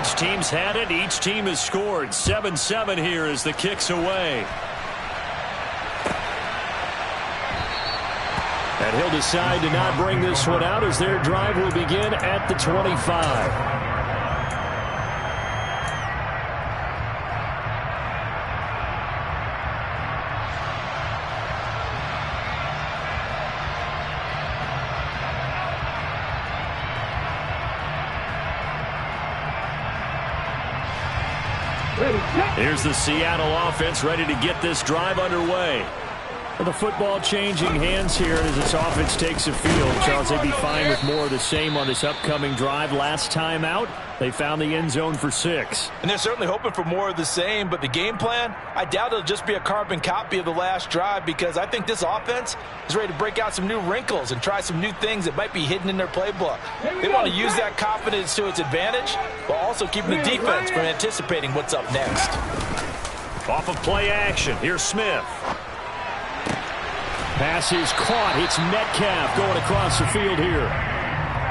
Each team's had it. Each team has scored. 7-7 here as the kick's away. And he'll decide to not bring this one out as their drive will begin at the 25. Here's the Seattle offense ready to get this drive underway. The football changing hands here as this offense takes the field. Charles, they'd be fine with more of the same on this upcoming drive. Last time out, they found the end zone for 6. And they're certainly hoping for more of the same, but the game plan, I doubt it'll just be a carbon copy of the last drive, because I think this offense is ready to break out some new wrinkles and try some new things that might be hidden in their playbook. They want to use that confidence to its advantage, while also keeping the defense from anticipating what's up next. Off of play action, here's Smith. Pass is caught. It's Metcalf going across the field here.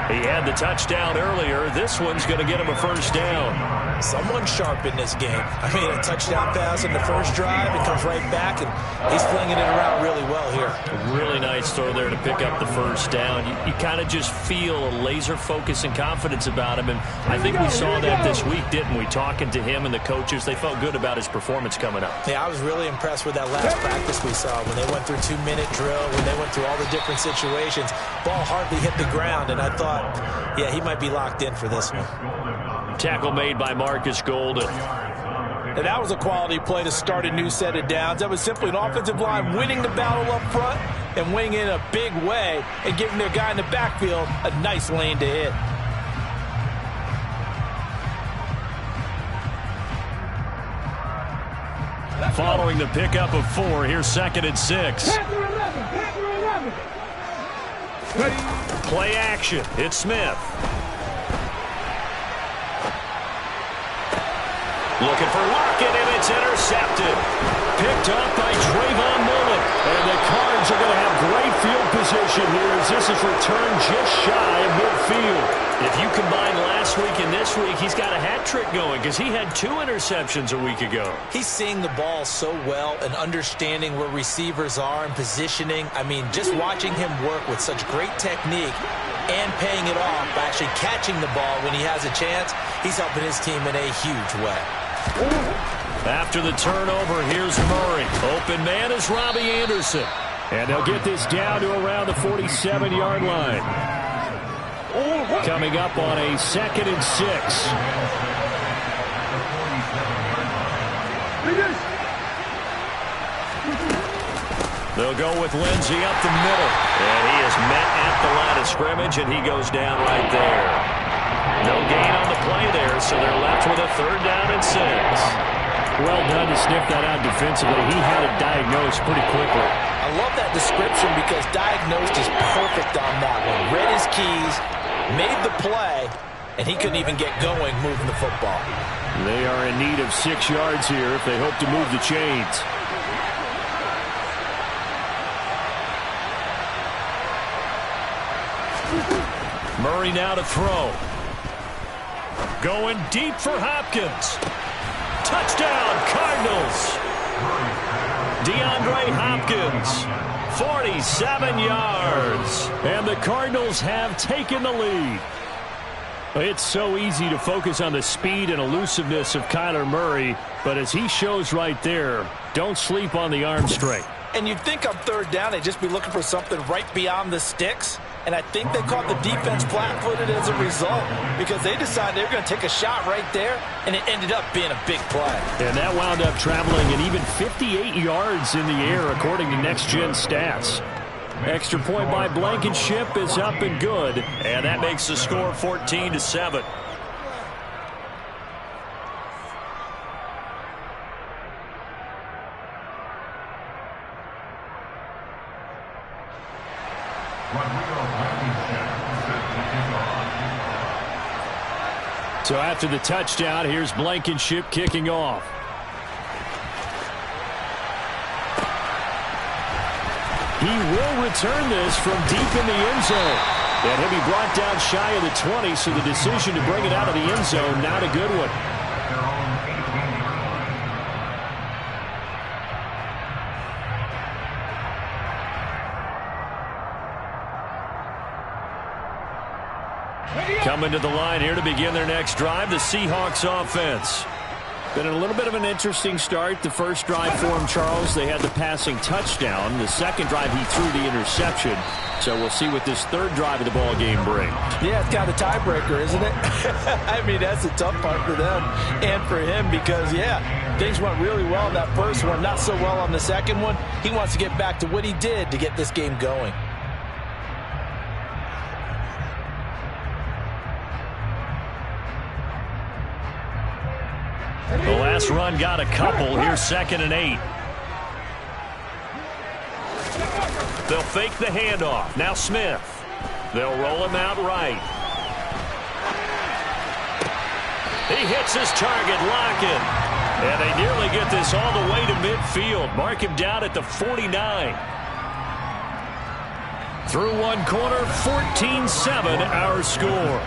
He had the touchdown earlier. This one's going to get him a first down. Someone sharp in this game. I mean, a touchdown pass in the first drive. It comes right back, and he's flinging it around really well here. A really nice throw there to pick up the first down. You kind of just feel a laser focus and confidence about him, and I think we saw that this week, didn't we? Talking to him and the coaches, they felt good about his performance coming up. Yeah, I was really impressed with that last practice we saw when they went through 2-minute drill, when they went through all the different situations. Ball hardly hit the ground, and I thought, yeah, he might be locked in for this one. Tackle made by Marcus Golden. And that was a quality play to start a new set of downs. That was simply an offensive line winning the battle up front and winning in a big way and giving their guy in the backfield a nice lane to hit. Following the pickup of 4, here's 2nd and 6. Play action. It's Smith. Looking for Lockett, and it's intercepted. Picked up by Trayvon Mullen. And the Cards are going to have great field position here as this is returned just shy of midfield. If you combine last week and this week, he's got a hat trick going because he had 2 interceptions a week ago. He's seeing the ball so well and understanding where receivers are and positioning. I mean, just watching him work with such great technique and paying it off by actually catching the ball when he has a chance, he's helping his team in a huge way. After the turnover, here's Murray. Open man is Robbie Anderson. And they'll get this down to around the 47-yard line. Coming up on a 2nd and 6. They'll go with Lindsey up the middle. And he is met at the line of scrimmage, and he goes down right there. No gain on the play there, so they're left with a 3rd down and 6. Well done to sniff that out defensively. He had it diagnosed pretty quickly. I love that description because diagnosed is perfect on that one. Read his keys, made the play, and he couldn't even get going moving the football. They are in need of 6 yards here if they hope to move the chains. Murray now to throw. Going deep for Hopkins. Touchdown, Cardinals. DeAndre Hopkins, 47 yards. And the Cardinals have taken the lead. It's so easy to focus on the speed and elusiveness of Kyler Murray, but as he shows right there, don't sleep on the arm strength. And you'd think on 3rd down they'd just be looking for something right beyond the sticks. And I think they caught the defense flat-footed as a result because they decided they were going to take a shot right there, and it ended up being a big play. And that wound up traveling an even 58 yards in the air, according to Next Gen Stats. Extra point by Blankenship is up and good, and that makes the score 14-7. So after the touchdown, here's Blankenship kicking off. He will return this from deep in the end zone. And he'll be brought down shy of the 20, so the decision to bring it out of the end zone, not a good one. Coming to the line here to begin their next drive, the Seahawks offense. Been a little bit of an interesting start. The first drive for him, Charles, they had the passing touchdown. The second drive, he threw the interception. So we'll see what this third drive of the ball game brings. Yeah, it's kind of a tiebreaker, isn't it? I mean, that's a tough part for them and for him because, yeah, things went really well in that first one, not so well on the second one. He wants to get back to what he did to get this game going. The last run got a couple. Here's 2nd and 8. They'll fake the handoff. Now Smith. They'll roll him out right. He hits his target, Lockett. And they nearly get this all the way to midfield. Mark him down at the 49. Through one quarter, 14-7 our score.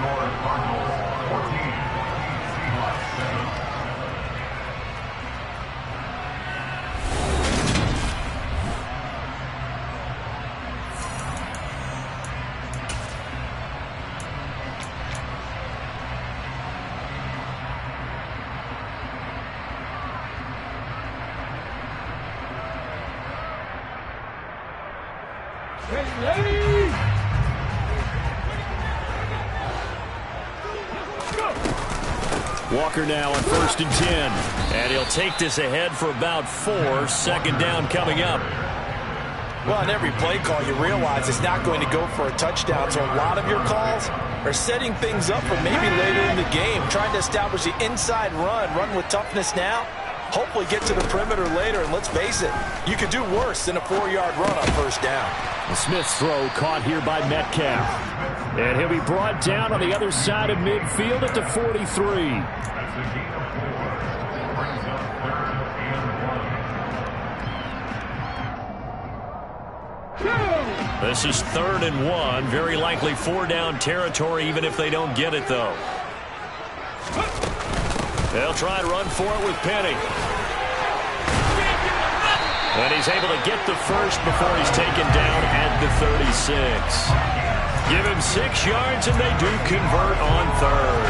Walker now on 1st and 10. And he'll take this ahead for about 4. 2nd down coming up. Well, on every play call, you realize it's not going to go for a touchdown. So a lot of your calls are setting things up for maybe later in the game, trying to establish the inside run with toughness now. Hopefully get to the perimeter later, and let's face it, you could do worse than a 4-yard run on 1st down. The Smith's throw caught here by Metcalf. And he'll be brought down on the other side of midfield at the 43. This is 3rd and 1. Very likely 4-down territory, even if they don't get it, though. They'll try and run for it with Penny. And he's able to get the first before he's taken down at the 36. Give him 6 yards, and they do convert on 3rd.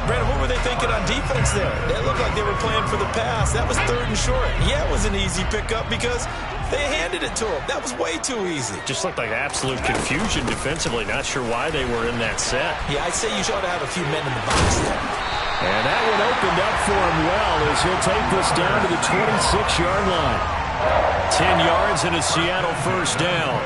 Brandon, what were they thinking on defense there? They looked like they were playing for the pass. That was 3rd and short. Yeah, it was an easy pickup because they handed it to him. That was way too easy. Just looked like absolute confusion defensively. Not sure why they were in that set. Yeah, I'd say you should have a few men in the box there. And that one opened up for him well as he'll take this down to the 26-yard line. 10 yards and a Seattle 1st down.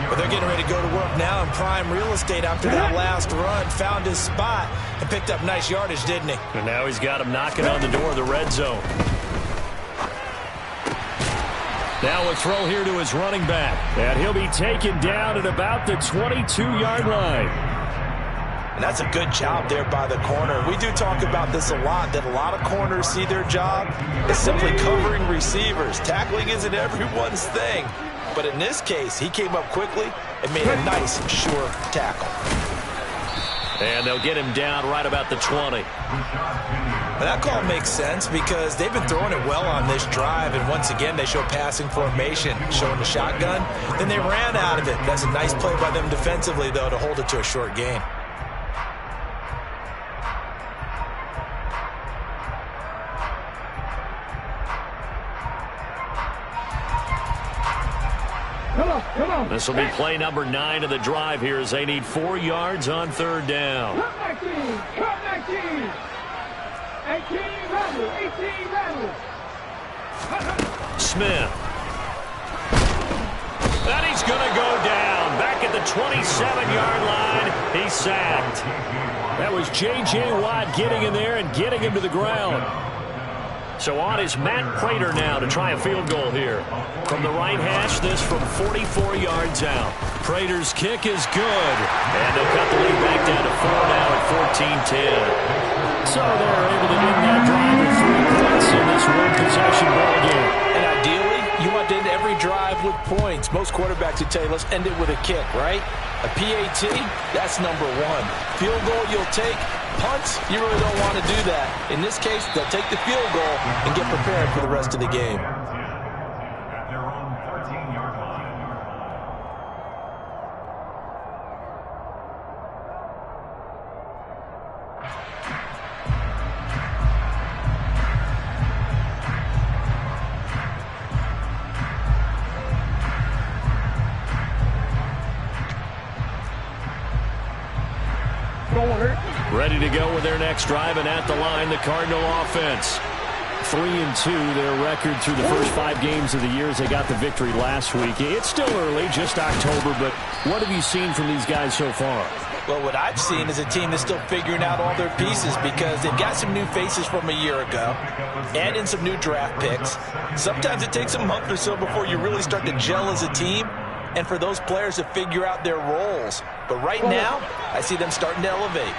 But they're getting ready to go to work now in prime real estate after that last run. Found his spot and picked up nice yardage, didn't he? And now he's got him knocking on the door of the red zone. Now a throw here to his running back. And he'll be taken down at about the 22-yard line. And that's a good job there by the corner. We do talk about this a lot, that a lot of corners see their job as simply covering receivers. Tackling isn't everyone's thing. But in this case, he came up quickly and made a nice, sure tackle. And they'll get him down right about the 20. Now that call makes sense because they've been throwing it well on this drive, and once again, they show passing formation, showing the shotgun. Then they ran out of it. That's a nice play by them defensively, though, to hold it to a short gain. This will be play number 9 of the drive here as they need 4 yards on 3rd down. Smith. And he's going to go down. Back at the 27-yard line. He's sacked. That was J.J. Watt getting in there and getting him to the ground. So on is Matt Prater now to try a field goal here. From the right hash, this from 44 yards out. Prater's kick is good. And they'll cut the lead back down to 4 now at 14-10. So they're able to get that drive with 3 points in this one-possession ball game. And ideally, you want to end every drive with points. Most most quarterbacks who tell you, let's end it with a kick, right? A PAT, that's number one. Field goal you'll take. Punts, you really don't want to do that. In this case, they'll take the field goal and get prepared for the rest of the game. Ready to go with their next drive, and at the line, the Cardinal offense. 3-2, their record through the first 5 games of the year as they got the victory last week. It's still early, just October, but what have you seen from these guys so far? Well, what I've seen is a team that's still figuring out all their pieces because they've got some new faces from a year ago, add in some new draft picks. Sometimes it takes a month or so before you really start to gel as a team and for those players to figure out their roles. But right now, I see them starting to elevate.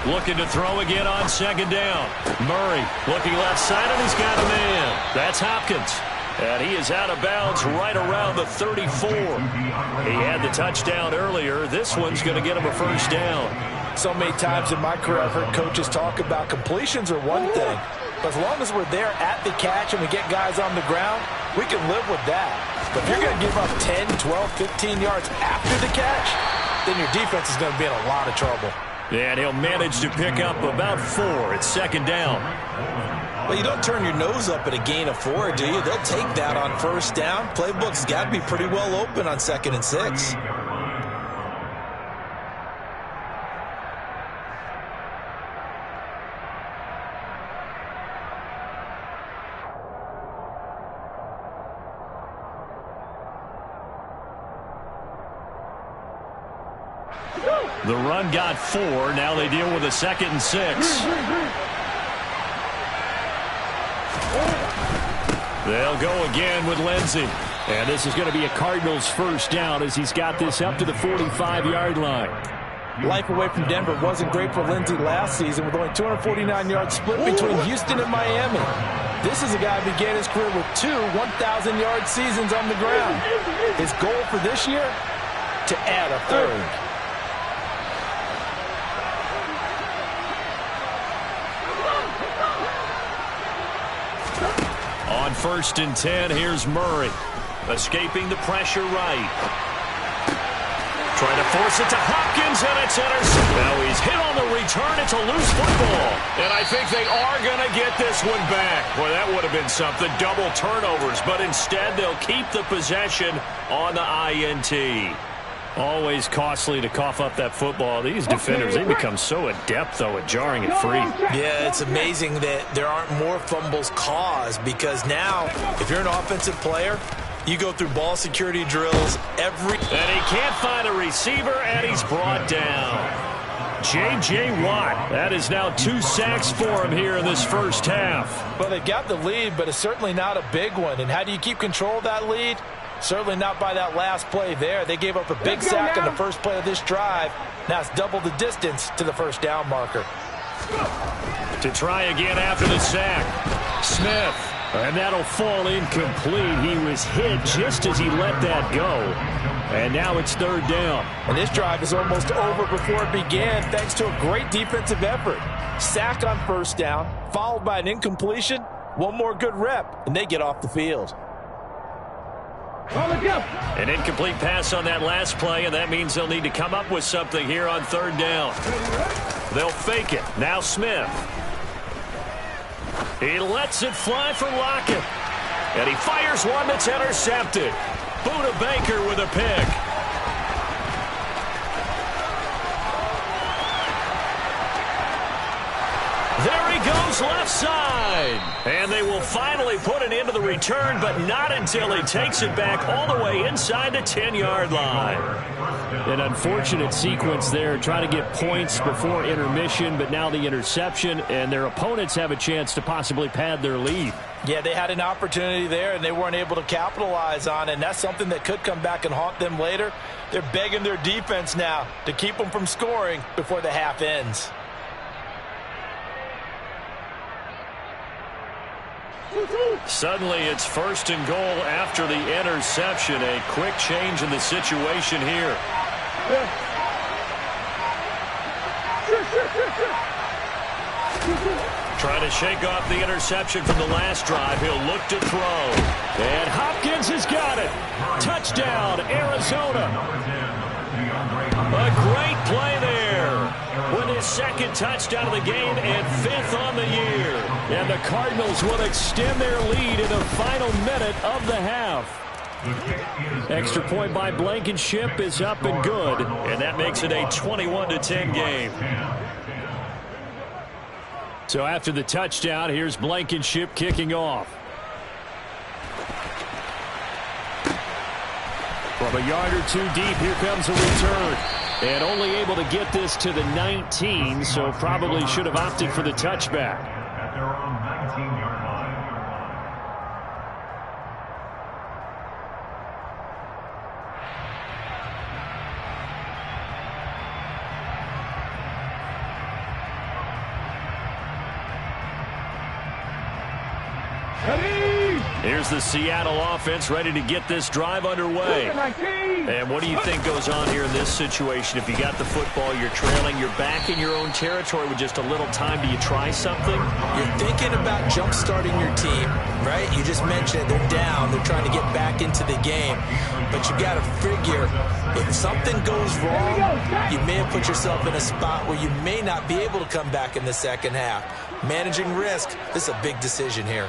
Looking to throw again on second down. Murray looking left side, and he's got a man. That's Hopkins. And he is out of bounds right around the 34. He had the touchdown earlier. This one's going to get him a first down. So many times in my career I've heard coaches talk about completions are one thing. But as long as we're there at the catch and we get guys on the ground, we can live with that. But if you're going to give up 10, 12, 15 yards after the catch, then your defense is going to be in a lot of trouble. And he'll manage to pick up about 4. It's second down. Well, you don't turn your nose up at a gain of 4, do you? They'll take that on first down. Playbook's got to be pretty well open on 2nd and 6. The run got 4. Now they deal with a 2nd and 6. They'll go again with Lindsey. And this is going to be a Cardinals first down as he's got this up to the 45-yard line. Life away from Denver wasn't great for Lindsey last season with only 249 yards split between Houston and Miami. This is a guy who began his career with 2 1,000-yard seasons on the ground. His goal for this year? To add a 3rd. On 1st and 10, here's Murray. Escaping the pressure right. Trying to force it to Hopkins, and it's intercepted. Now he's hit on the return. It's a loose football. And I think they are going to get this one back. Boy, that would have been something. Double turnovers. But instead, they'll keep the possession on the INT. Always costly to cough up that football. These defenders, they become so adept, though, at jarring it free. Yeah, it's amazing that there aren't more fumbles caused because now, if you're an offensive player, you go through ball security drills every... And he can't find a receiver, and he's brought down. J.J. Watt. That is now 2 sacks for him here in this first half. Well, they've got the lead, but it's certainly not a big one. And how do you keep control of that lead? Certainly not by that last play there. They gave up a big sack on the first play of this drive. Now it's double the distance to the first down marker. To try again after the sack. Smith. And that'll fall incomplete. He was hit just as he let that go. And now it's 3rd down. And this drive is almost over before it began thanks to a great defensive effort. Sack on first down, followed by an incompletion. One more good rep, and they get off the field. An incomplete pass on that last play, and that means they'll need to come up with something here on 3rd down. They'll fake it. Now Smith. He lets it fly for Lockett. And he fires one that's intercepted. Buda Baker with a pick. There he goes. goes left side. And they will finally put an end to the return, but not until he takes it back all the way inside the 10-yard line. An unfortunate sequence there, trying to get points before intermission, but now the interception, and their opponents have a chance to possibly pad their lead. Yeah, they had an opportunity there, and they weren't able to capitalize on it, and that's something that could come back and haunt them later. They're begging their defense now to keep them from scoring before the half ends. Suddenly it's 1st and goal after the interception. A quick change in the situation here. Trying to shake off the interception from the last drive. He'll look to throw. And Hopkins has got it. Touchdown, Arizona. A great play there. With his 2nd touchdown of the game and 5th on the year. And the Cardinals will extend their lead in the final minute of the half. Extra point by Blankenship is up and good. And that makes it a 21-10 game. So after the touchdown, here's Blankenship kicking off. From a yard or two deep, here comes a return. And only able to get this to the 19, so probably should have opted for the touchback. At their own 19-yard line. Here's the Seattle offense ready to get this drive underway. And what do you think goes on here in this situation? If you got the football, you're trailing, you're back in your own territory with just a little time. Do you try something? You're thinking about jump-starting your team, right? You just mentioned they're down. They're trying to get back into the game. But you got to figure if something goes wrong, you may have put yourself in a spot where you may not be able to come back in the second half. Managing risk, this is a big decision here.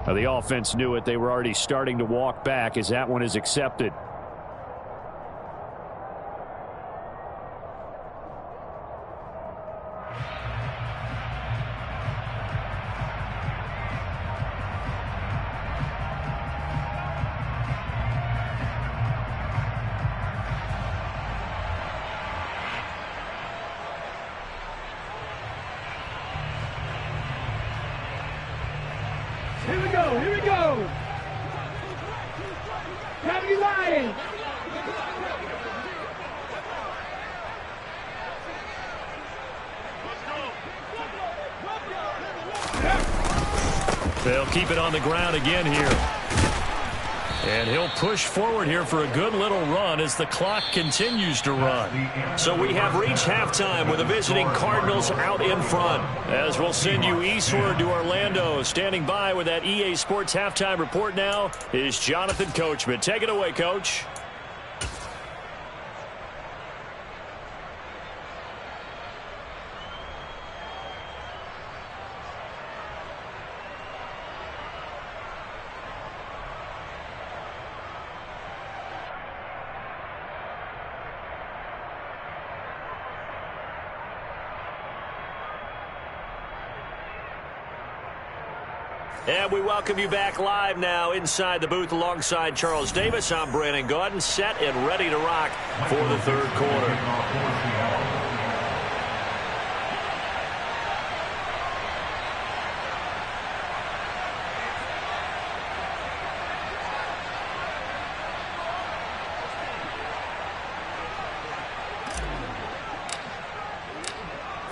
The offense knew it. They were already starting to walk back as that one is accepted. Here we go, here we go. County Lions. They'll keep it on the ground again here. And he'll push forward here for a good little run as the clock continues to run. So we have reached halftime with the visiting Cardinals out in front. As we'll send you eastward to Orlando. Standing by with that EA Sports halftime report now is Jonathan Coachman. Take it away, Coach. And we welcome you back live now inside the booth alongside Charles Davis. I'm Brandon Gaudin, set and ready to rock for the third quarter.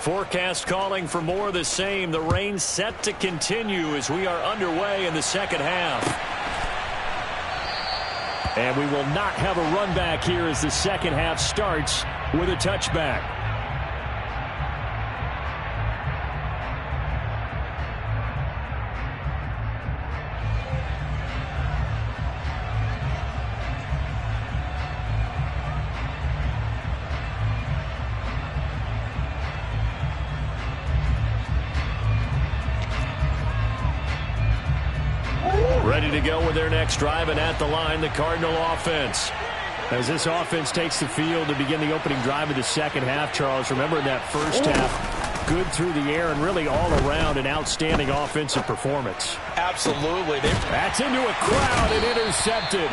Forecast calling for more of the same. The rain set to continue as we are underway in the second half. And we will not have a run back here as the second half starts with a touchback. Ready to go with their next drive, and at the line, the Cardinal offense. As this offense takes the field to begin the opening drive of the second half, Charles, remember in that first half, good through the air and really all around an outstanding offensive performance. Absolutely. That's into a crowd and intercepted.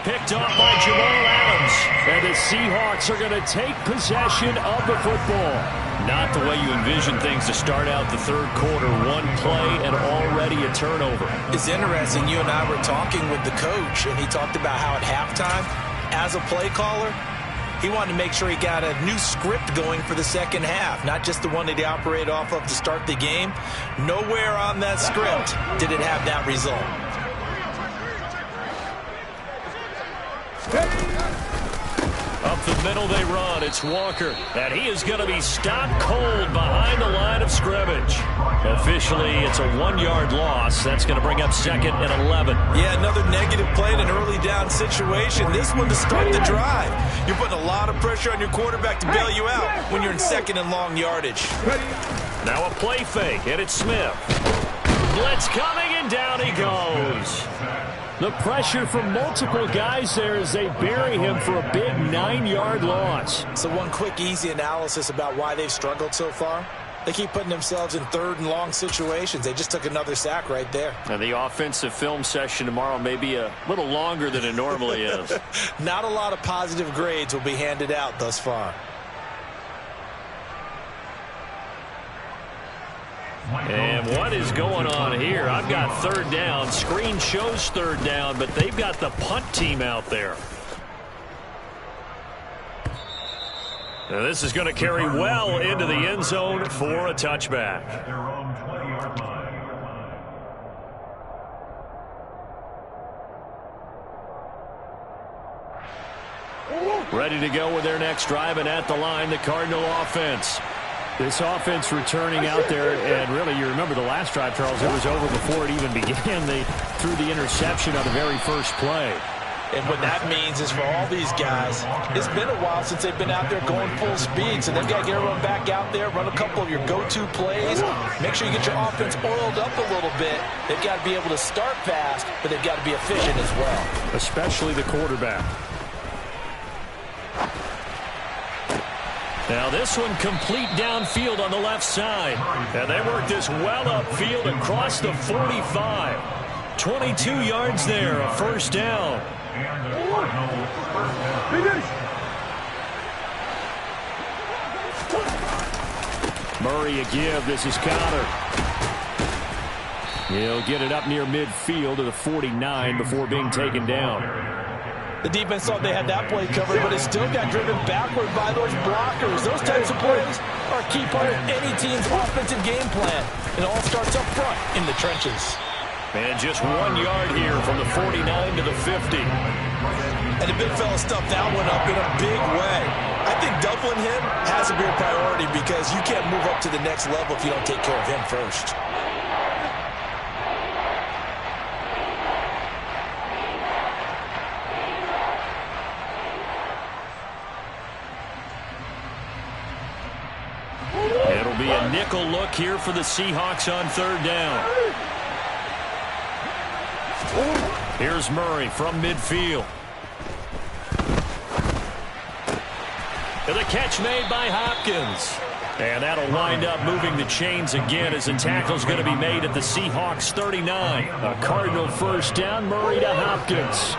Picked off by Jamal Adams. And the Seahawks are going to take possession of the football. Not the way you envision things to start out the third quarter. One play and already a turnover. It's interesting. You and I were talking with the coach, and he talked about how at halftime, as a play caller, he wanted to make sure he got a new script going for the second half, not just the one that he operated off of to start the game. Nowhere on that script did it have that result. Up the middle they run. It's Walker. And he is going to be stopped cold behind the line of scrimmage. Officially, it's a 1-yard loss. That's going to bring up 2nd and 11. Yeah, another negative play in an early down situation. This one to start the drive. You're putting a lot of pressure on your quarterback to bail you out when you're in 2nd and long yardage. Now a play fake, and it's Smith. Blitz coming, and down he goes. The pressure from multiple guys there as they bury him for a big 9-yard loss. So one quick, easy analysis about why they've struggled so far. They keep putting themselves in 3rd and long situations. They just took another sack right there. And the offensive film session tomorrow may be a little longer than it normally is. Not a lot of positive grades will be handed out thus far. And what is going on here? I've got 3rd down. Screen shows 3rd down, but they've got the punt team out there. Now this is going to carry well into the end zone for a touchback. At their own 20-yard line. Ready to go with their next drive, and at the line, the Cardinal offense. This offense returning out there, and really, you remember the last drive, Charles, it was over before it even began. They threw the interception on the very first play. And what that means is for all these guys, it's been a while since they've been out there going full speed, so they've got to get everyone back out there, run a couple of your go-to plays, make sure you get your offense oiled up a little bit. They've got to be able to start fast, but they've got to be efficient as well. Especially the quarterback. Now this one complete downfield on the left side. And they work this well upfield across the 45. 22 yards there, a 1st down. Murray a give. This is Connor. He'll get it up near midfield to the 49 before being taken down. The defense thought they had that play covered, but it still got driven backward by those blockers. Those types of plays are a key part of any team's offensive game plan. It all starts up front in the trenches. And just 1 yard here from the 49 to the 50. And the big fella stuffed that one up in a big way. I think doubling him has to be a priority because you can't move up to the next level if you don't take care of him first. It'll be a nickel look here for the Seahawks on 3rd down. Here's Murray from midfield. And the catch made by Hopkins. And that'll wind up moving the chains again as the tackle's going to be made at the Seahawks 39. A Cardinal 1st down, Murray to Hopkins.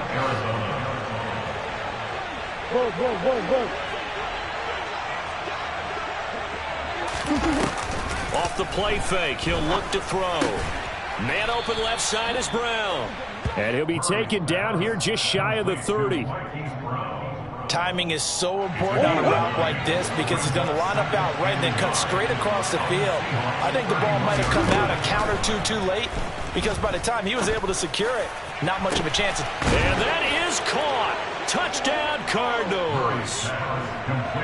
Off the play fake, he'll look to throw. Man open left side is Brown. And he'll be taken down here just shy of the 30. Timing is so important on a route like this because he's going to line up out right and then cut straight across the field. I think the ball might have come out a count or two too late because by the time he was able to secure it, not much of a chance. And that is caught. Touchdown Cardinals.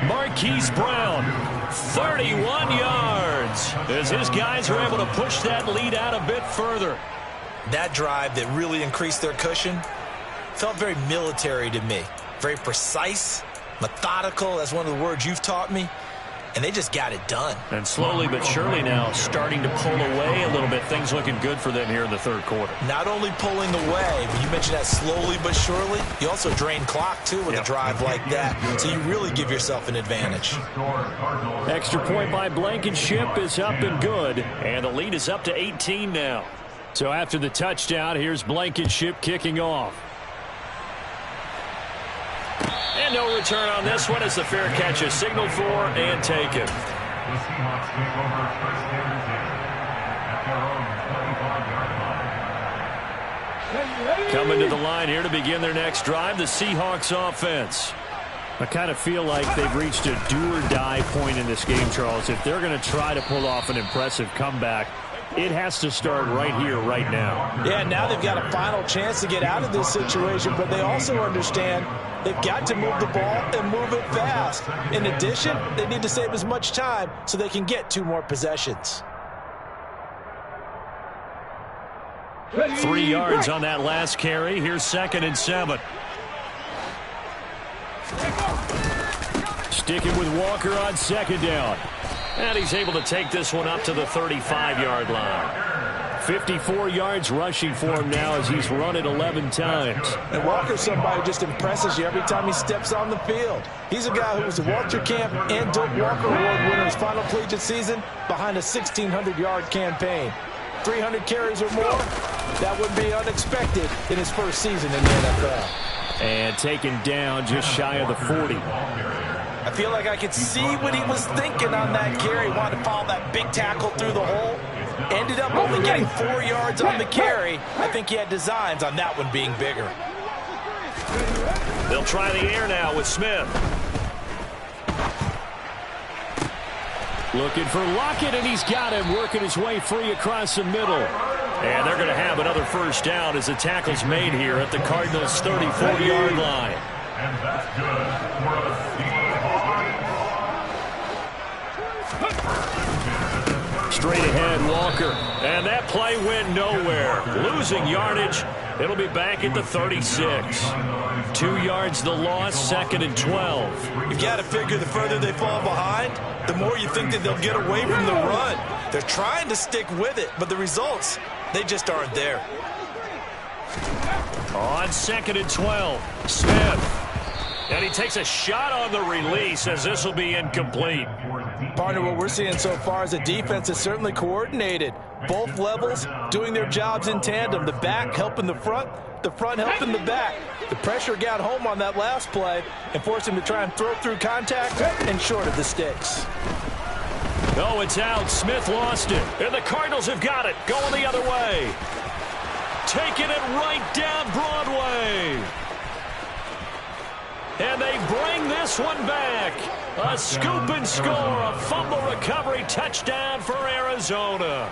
Marquise Brown, 31 yards. As his guys are able to push that lead out a bit further. That drive that really increased their cushion felt very military to me. Very precise, methodical, that's one of the words you've taught me. and they just got it done. And slowly but surely now starting to pull away a little bit. Things looking good for them here in the third quarter. Not only pulling away, but you mentioned that slowly but surely. You also drain clock, too, with a drive like that. So you really give yourself an advantage. Extra point by Blankenship is up and good. And the lead is up to 18 now. So after the touchdown, here's Blankenship kicking off. And no return on this one as the fair catch is signaled for and taken. The Seahawks take over first and 10 at their own 25-yard line. Coming to the line here to begin their next drive, the Seahawks offense. I kind of feel like they've reached a do-or-die point in this game, Charles. If they're going to try to pull off an impressive comeback, it has to start right here, right now. Yeah, now they've got a final chance to get out of this situation, but they also understand they've got to move the ball and move it fast. In addition, they need to save as much time so they can get 2 more possessions. 3 yards on that last carry. Here's 2nd and 7. Sticking with Walker on 2nd down. And he's able to take this one up to the 35-yard line. 54 yards rushing for him now as he's run it 11 times. And Walker's somebody who just impresses you every time he steps on the field. He's a guy who was a Walter Camp and Doak Walker Award winner his final collegiate season behind a 1,600-yard campaign. 300 carries or more, that would be unexpected in his first season in the NFL. And taken down just shy of the 40. I feel like I could see what he was thinking on that carry. Wanted to follow that big tackle through the hole. Ended up only getting 4 yards on the carry. I think he had designs on that one being bigger. They'll try the air now with Smith. Looking for Lockett, and he's got him working his way free across the middle. And they're going to have another first down as the tackle's made here at the Cardinals' 34-yard line. And that's good for a Straight ahead, Walker. And that play went nowhere. Losing yardage. It'll be back at the 36. 2 yards the loss, 2nd and 12. You've got to figure the further they fall behind, the more you think that they'll get away from the run. They're trying to stick with it, but the results, they just aren't there. On 2nd and 12, Smith. And he takes a shot on the release as this will be incomplete. Partner, what we're seeing so far is a defense is certainly coordinated. Both levels doing their jobs in tandem. The back helping the front helping the back. The pressure got home on that last play and forced him to try and throw through contact and short of the sticks. Oh, it's out. Smith lost it. And the Cardinals have got it. Going the other way. Taking it right down Broadway. And they bring this one back. A scoop and score, a fumble recovery touchdown for Arizona.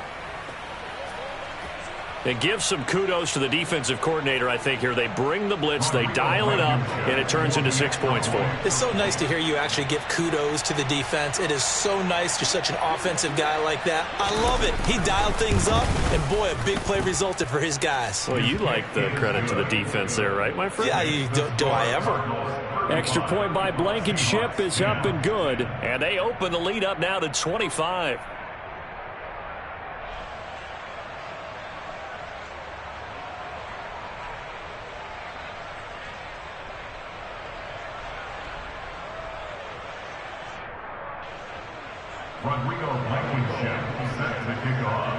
It gives some kudos to the defensive coordinator, I think, here. They bring the blitz, they dial it up, and it turns into 6 points for them. It's so nice to hear you actually give kudos to the defense. It is so nice you're such an offensive guy like that. I love it. He dialed things up, and boy, a big play resulted for his guys. Well, you like the credit to the defense there, right, my friend? Yeah, do I ever? Extra point by Blankenship is up and good. And they open the lead up now to 25. Rodrigo Blankenship set to kick off.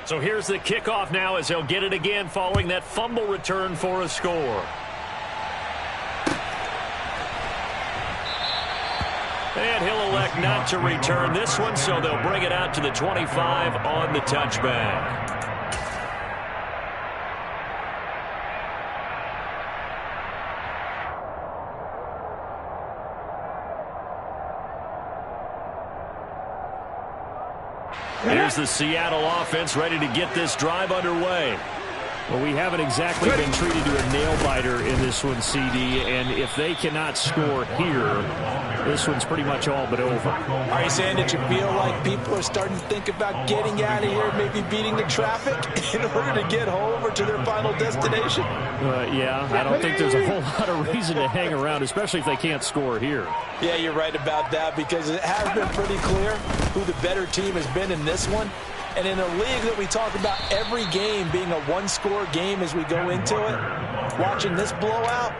So here's the kickoff now as they'll get it again following that fumble return for a score. And he'll elect not to return this one, so they'll bring it out to the 25 on the touchback. Here's the Seattle offense ready to get this drive underway. Well, we haven't exactly been treated to a nail-biter in this one, CD, and if they cannot score here, this one's pretty much all but over. Are you saying that you feel like people are starting to think about getting out of here, maybe beating the traffic in order to get home or to their final destination? Yeah, I don't think there's a whole lot of reason to hang around, especially if they can't score here. Yeah, you're right about that because it has been pretty clear who the better team has been in this one. And in a league that we talk about every game being a one-score game as we go into it, watching this blowout,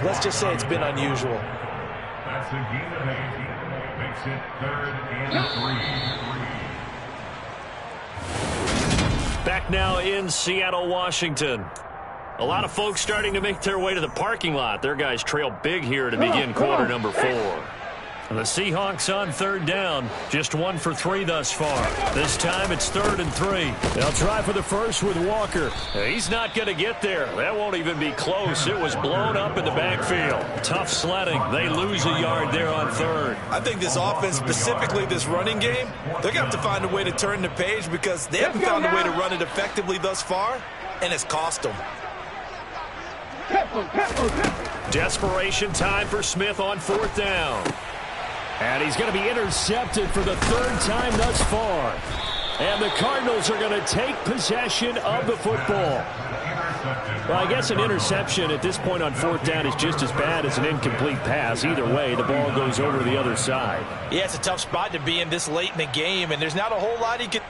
let's just say it's been unusual. That's a game of 8. Makes it 3rd and 3. Back now in Seattle, Washington. A lot of folks starting to make their way to the parking lot. Their guys trail big here to begin quarter number 4. And the Seahawks on 3rd down, just 1 for 3 thus far. This time it's 3rd and 3. They'll try for the first with Walker. He's not going to get there. That won't even be close. It was blown up in the backfield. Tough sledding. They lose a yard there on 3rd. I think this offense, specifically this running game, they're going to have to find a way to turn the page because they haven't found a way to run it effectively thus far, and it's cost them. Desperation time for Smith on 4th down. And he's going to be intercepted for the 3rd time thus far. And the Cardinals are going to take possession of the football. Well, I guess an interception at this point on 4th down is just as bad as an incomplete pass. Either way, the ball goes over to the other side. Yeah, it's a tough spot to be in this late in the game, and there's not a whole lot he can